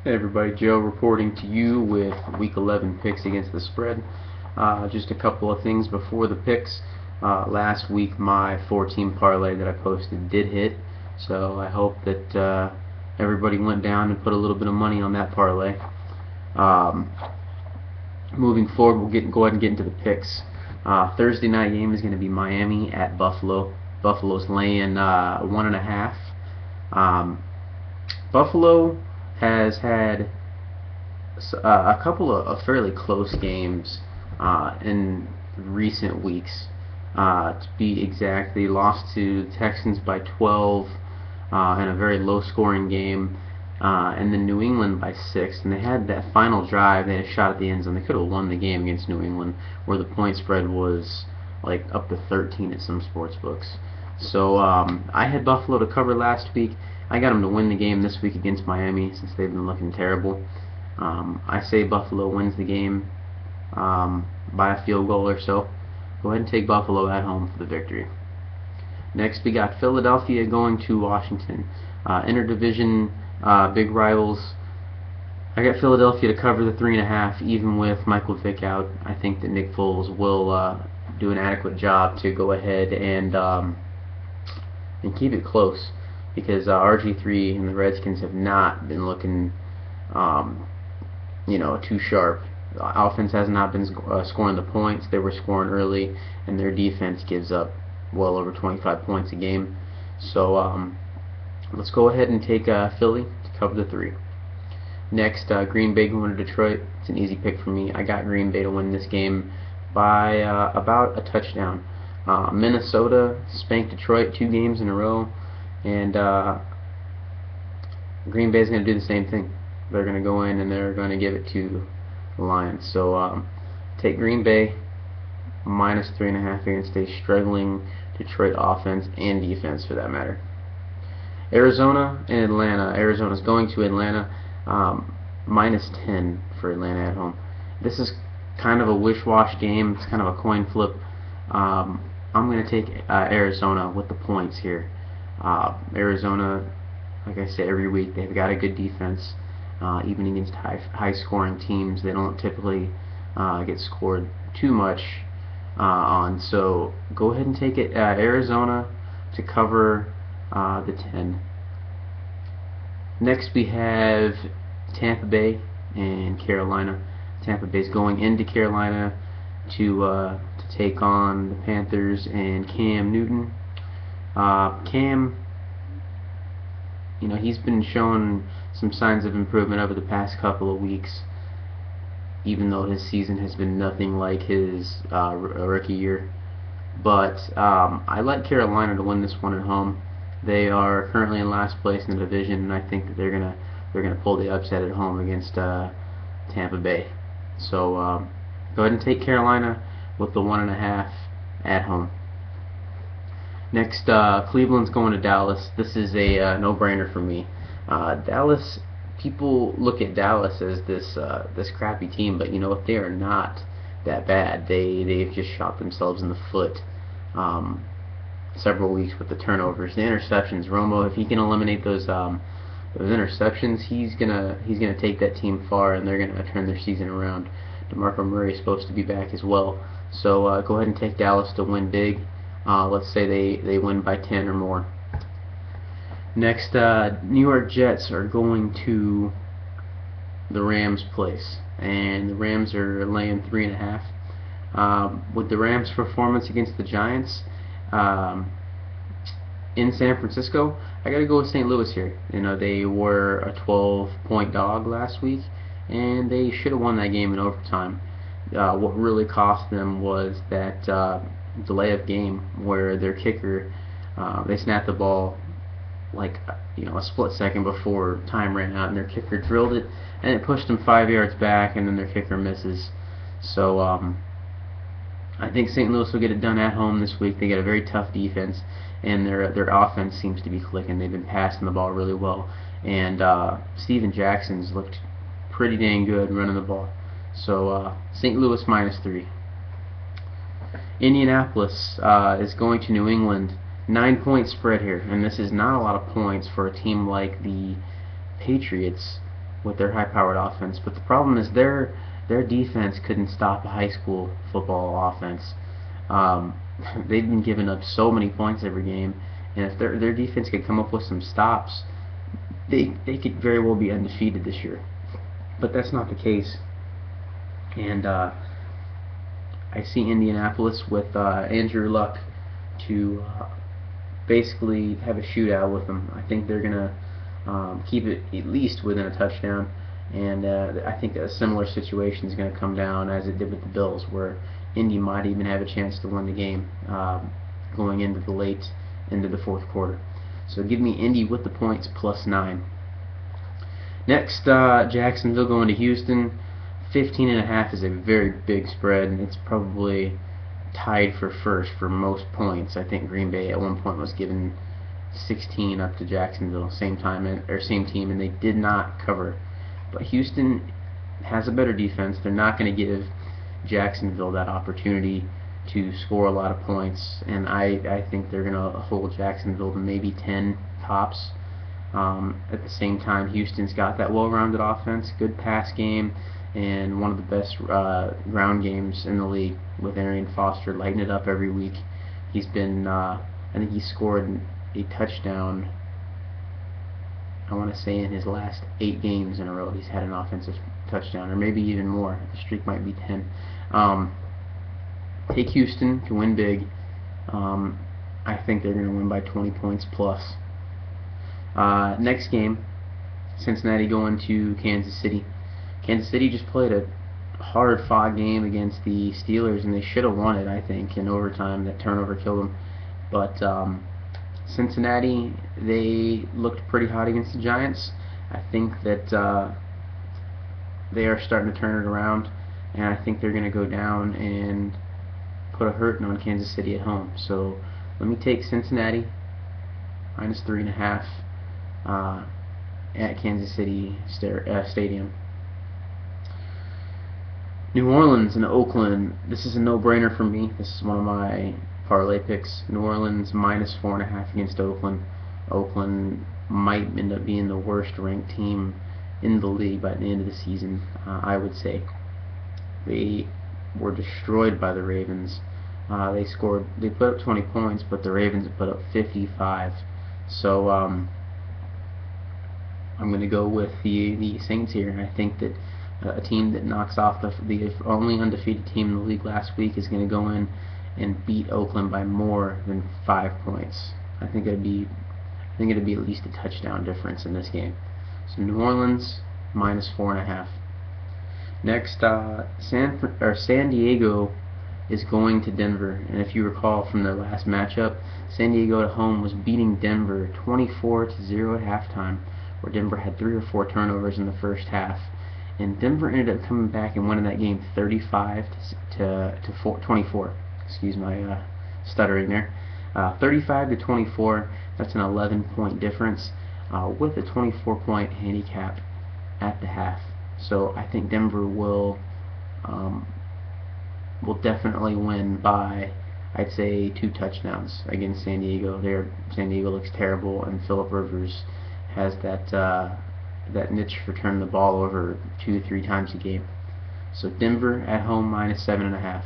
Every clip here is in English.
Hey everybody, Joe reporting to you with Week 11 picks against the spread. Just a couple of things before the picks. Last week my 4-team parlay that I posted did hit, so I hope that everybody went down and put a little bit of money on that parlay. Moving forward, we'll go ahead and get into the picks. Thursday night game is going to be Miami at Buffalo. Buffalo's laying 1.5. Buffalo has had a couple of fairly close games in recent weeks. To be exact, they lost to the Texans by 12 in a very low-scoring game, and then New England by 6. And they had that final drive. They had a shot at the end zone. They could have won the game against New England, where the point spread was like up to 13 at some sports books. So I had Buffalo to cover last week. I got them to win the game this week against Miami since they've been looking terrible. I say Buffalo wins the game by a field goal or so. Go ahead and take Buffalo at home for the victory. Next, we got Philadelphia going to Washington. Interdivision big rivals. I got Philadelphia to cover the 3.5, even with Michael Vick out. I think that Nick Foles will do an adequate job to go ahead and keep it close, because RG3 and the Redskins have not been looking, too sharp. The offense has not been scoring the points. They were scoring early, and their defense gives up well over 25 points a game. So let's go ahead and take Philly to cover the 3. Next, Green Bay going to Detroit. It's an easy pick for me. I got Green Bay to win this game by about a touchdown. Minnesota spanked Detroit 2 games in a row, and Green Bay is going to do the same thing. They're going to go in and they're going to give it to the Lions. So take Green Bay minus 3.5 against a struggling Detroit offense and defense, for that matter. Arizona and Atlanta. Arizona's going to Atlanta, minus 10 for Atlanta at home. This is kind of a wish-wash game. It's kind of a coin flip. I'm going to take Arizona with the points here. Arizona, like I say every week, they've got a good defense. Even against high-scoring teams, they don't typically get scored too much on. So go ahead and take it Arizona to cover the 10. Next, we have Tampa Bay and Carolina. Tampa Bay's going into Carolina to take on the Panthers and Cam Newton. Cam, he's been showing some signs of improvement over the past couple of weeks, even though his season has been nothing like his rookie year. But I like Carolina to win this one at home. They are currently in last place in the division, and I think that they're gonna pull the upset at home against Tampa Bay. So go ahead and take Carolina with the 1.5 at home. Next, Cleveland's going to Dallas. This is a no-brainer for me. Dallas, people look at Dallas as this crappy team, but you know what? They are not that bad. They've just shot themselves in the foot several weeks with the turnovers, the interceptions. Romo, if he can eliminate those interceptions, he's gonna take that team far, and they're gonna turn their season around. DeMarco Murray is supposed to be back as well. So go ahead and take Dallas to win big. Let's say they win by 10 or more. Next, New York Jets are going to the Rams' place, and the Rams are laying 3.5. With the Rams' performance against the Giants in San Francisco, I got to go with St. Louis here. They were a 12-point dog last week, and they should have won that game in overtime. What really cost them was that delay of game, where their kicker, they snapped the ball like a split second before time ran out, and their kicker drilled it, and it pushed them 5 yards back, and then their kicker misses. So I think St. Louis will get it done at home this week. They get a very tough defense, and their offense seems to be clicking. They've been passing the ball really well, and Steven Jackson's looked pretty dang good running the ball. So St. Louis minus 3. Indianapolis is going to New England. 9-point spread here, and this is not a lot of points for a team like the Patriots. with their high-powered offense. But the problem is their defense couldn't stop a high school football offense. Um, they've been giving up so many points every game, and if their defense could come up with some stops, they could very well be undefeated this year. But that's not the case. And I see Indianapolis with Andrew Luck to basically have a shootout with them. I think they're going to keep it at least within a touchdown. And I think a similar situation is going to come down as it did with the Bills, where Indy might even have a chance to win the game going into the fourth quarter. So give me Indy with the points +9. Next, Jacksonville going to Houston. 15.5 is a very big spread, and it's probably tied for first for most points. I think Green Bay at one point was given 16 up to Jacksonville, same team, and they did not cover. But Houston has a better defense. They're not going to give Jacksonville that opportunity to score a lot of points, and I think they're going to hold Jacksonville to maybe 10 tops. At the same time, Houston's got that well-rounded offense, good pass game, and one of the best ground games in the league, with Arian Foster lighting it up every week. He's been, I think he scored a touchdown, I want to say in his last 8 games in a row he's had an offensive touchdown, or maybe even more. The streak might be 10. Take Houston to win big. I think they're going to win by 20 points plus. Next game, Cincinnati going to Kansas City. Kansas City just played a hard-fought game against the Steelers, and they should have won it, I think, in overtime. That turnover killed them. But Cincinnati, they looked pretty hot against the Giants. I think that they are starting to turn it around, and I think they're going to go down and put a hurting on Kansas City at home. So let me take Cincinnati -3.5 at Kansas City Stadium. New Orleans and Oakland. This is a no-brainer for me. This is one of my parlay picks. New Orleans -4.5 against Oakland. Oakland might end up being the worst-ranked team in the league by the end of the season. I would say they were destroyed by the Ravens. They put up 20 points, but the Ravens put up 55. So I'm going to go with the Saints here, and I think that a team that knocks off the only undefeated team in the league last week is going to go in and beat Oakland by more than 5 points. I think it'd be at least a touchdown difference in this game. So New Orleans -4.5. Next, San Diego is going to Denver, and if you recall from their last matchup, San Diego at home was beating Denver 24-0 at halftime, where Denver had 3 or 4 turnovers in the first half, and Denver ended up coming back and winning that game 35-24. Excuse my stuttering there. 35-24. That's an 11-point difference with a 24-point handicap at the half. So I think Denver will definitely win by, I'd say, 2 touchdowns against San Diego. San Diego looks terrible, and Phillip Rivers has that niche for turning the ball over 2-3 times a game. So Denver at home -7.5.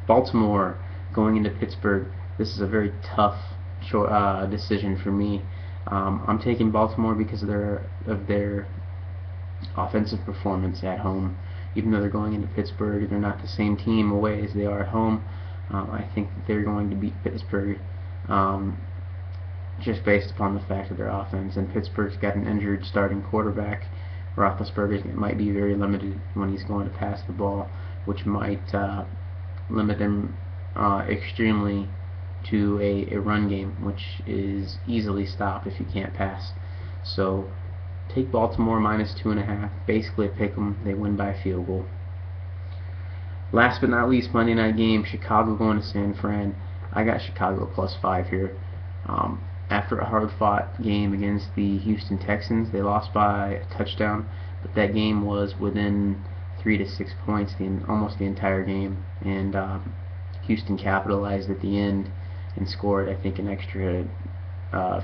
Baltimore going into Pittsburgh. This is a very tough decision for me. I'm taking Baltimore because of their offensive performance at home. Even though they're going into Pittsburgh, they're not the same team away as they are at home. I think that they're going to beat Pittsburgh just based upon the fact of their offense. And Pittsburgh's got an injured starting quarterback. Roethlisberger might be very limited when he's going to pass the ball, which might limit them extremely to a run game, which is easily stopped if you can't pass. So take Baltimore -2.5, basically a pick 'em. They win by a field goal. Last but not least, Monday night game, Chicago going to San Fran. I got Chicago +5 here. After a hard-fought game against the Houston Texans, they lost by a touchdown, but that game was within 3 to 6 points almost the entire game, and Houston capitalized at the end and scored, I think, an extra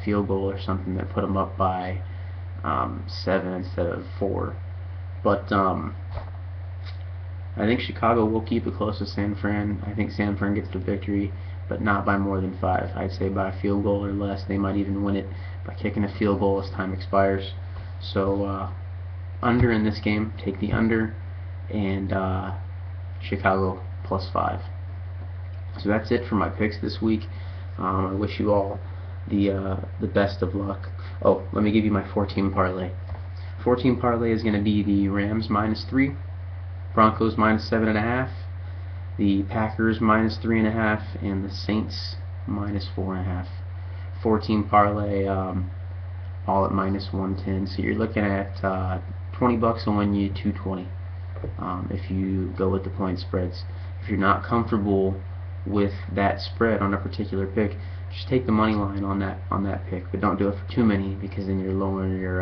field goal or something that put them up by 7 instead of 4. But I think Chicago will keep it close to San Fran. I think San Fran gets the victory, but not by more than 5. I'd say by a field goal or less. They might even win it by kicking a field goal as time expires. So under in this game, take the under, and Chicago plus 5. So that's it for my picks this week. I wish you all the best of luck. Oh, let me give you my 4-team parlay. 4-team parlay is going to be the Rams -3, Broncos -7.5, the Packers -3.5, and the Saints -4.5. 4-team parlay, all at -110. So you're looking at $20 will win you $220 if you go with the point spreads. If you're not comfortable with that spread on a particular pick, just take the money line on that pick, but don't do it for too many, because then you're lowering your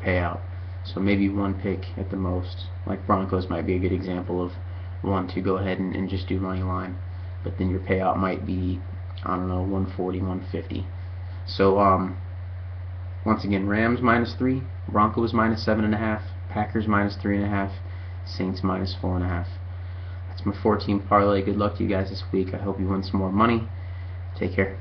payout. So maybe one pick at the most, like Broncos might be a good example of one to go ahead and just do money line, but then your payout might be, I don't know, 140, 150. So once again, Rams -3, Broncos -7.5, Packers -3.5, Saints -4.5. That's my 4-team parlay. Good luck to you guys this week. I hope you win some more money. Take care.